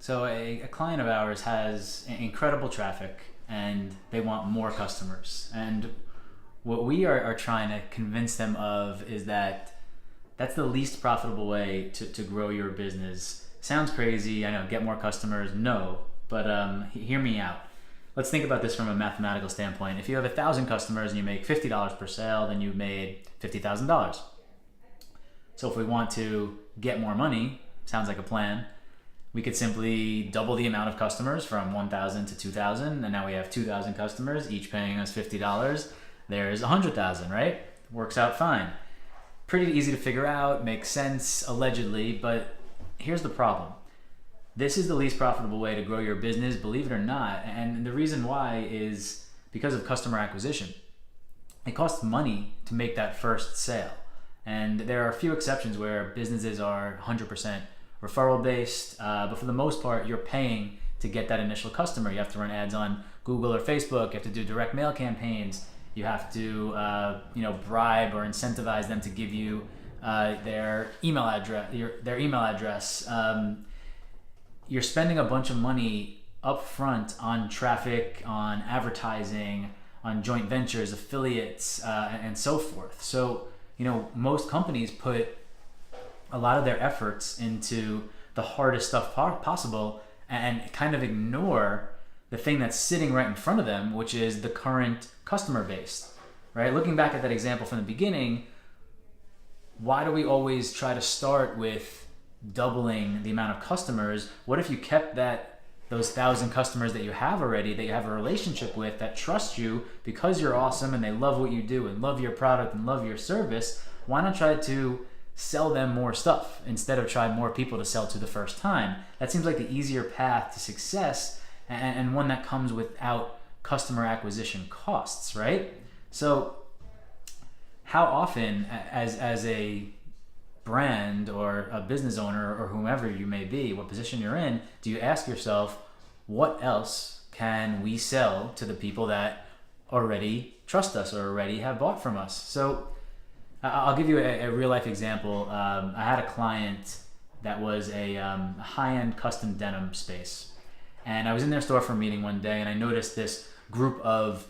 So a client of ours has incredible traffic and they want more customers. And what we are trying to convince them of is that that's the least profitable way to grow your business. Sounds crazy, I know, get more customers, no, but hear me out. Let's think about this from a mathematical standpoint. If you have 1,000 customers and you make $50 per sale, then you've made $50,000. So if we want to get more money, sounds like a plan, we could simply double the amount of customers from 1,000 to 2,000, and now we have 2,000 customers, each paying us $50. There's 100,000, right? Works out fine. Pretty easy to figure out, makes sense allegedly, but here's the problem. This is the least profitable way to grow your business, believe it or not, and the reason why is because of customer acquisition. It costs money to make that first sale, and there are a few exceptions where businesses are 100% referral based, but for the most part, you're paying to get that initial customer. You have to run ads on Google or Facebook. You have to do direct mail campaigns. You have to, bribe or incentivize them to give you their email address. You're spending a bunch of money up front on traffic, on advertising, on joint ventures, affiliates, and so forth. So, most companies put a lot of their efforts into the hardest stuff possible and kind of ignore the thing that's sitting right in front of them, which is the current customer base, right? Looking back at that example from the beginning, why do we always try to start with doubling the amount of customers? What if you kept those 1,000 customers that you have already, that you have a relationship with, that trust you because you're awesome and they love what you do and love your product and love your service? Why not try to sell them more stuff instead of try more people to sell to the first time? That seems like the easier path to success, and one that comes without customer acquisition costs, right? So how often as a brand or a business owner or whomever you may be, what position you're in, do you ask yourself, what else can we sell to the people that already trust us or already have bought from us? So I'll give you a real life example. I had a client that was a high-end custom denim space. And I was in their store for a meeting one day and I noticed this group of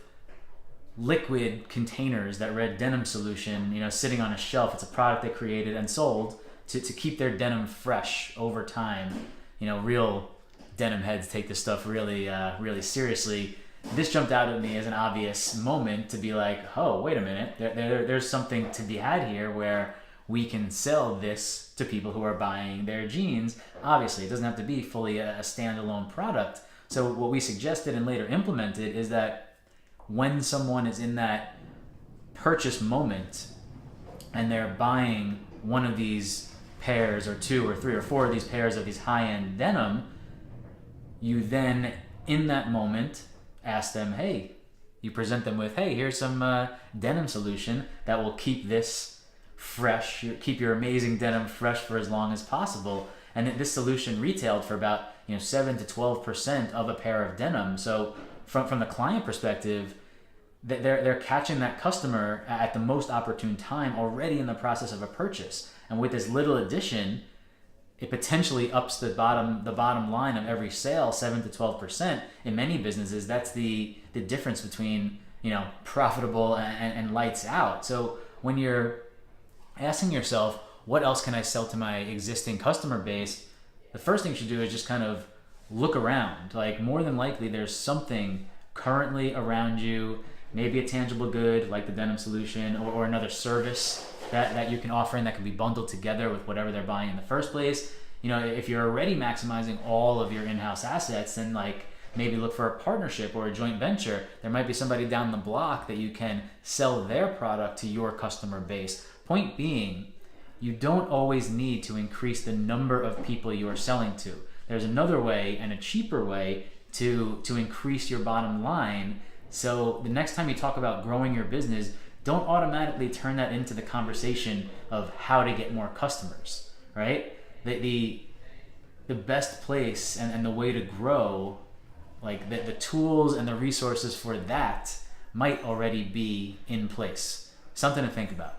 liquid containers that read denim solution, sitting on a shelf. It's a product they created and sold to keep their denim fresh over time. Real denim heads take this stuff really, really seriously. This jumped out at me as an obvious moment to be like, oh, wait a minute, there's something to be had here where we can sell this to people who are buying their jeans. Obviously, it doesn't have to be fully a standalone product. So what we suggested and later implemented is that when someone is in that purchase moment and they're buying one of these pairs or two or three or four of these pairs of these high-end denim, you then, in that moment, ask them, hey, you present them with, hey, here's some denim solution that will keep this fresh, keep your amazing denim fresh for as long as possible. And this solution retailed for about 7 to 12% of a pair of denim. So from the client perspective, they're catching that customer at the most opportune time, already in the process of a purchase. And with this little addition, it potentially ups the bottom line of every sale 7 to 12%. In many businesses, that's the difference between profitable and lights out. So when you're asking yourself, what else can I sell to my existing customer base, the first thing you should do is just kind of look around. Like, more than likely there's something currently around you, maybe a tangible good like the denim solution, or another service that you can offer and that can be bundled together with whatever they're buying in the first place. If you're already maximizing all of your in-house assets, then maybe look for a partnership or a joint venture. There might be somebody down the block that you can sell their product to your customer base. Point being, you don't always need to increase the number of people you are selling to. There's another way, and a cheaper way, to increase your bottom line. So the next time you talk about growing your business, don't automatically turn that into the conversation of how to get more customers, right? The best place and the way to grow, the tools and the resources for that might already be in place. Something to think about.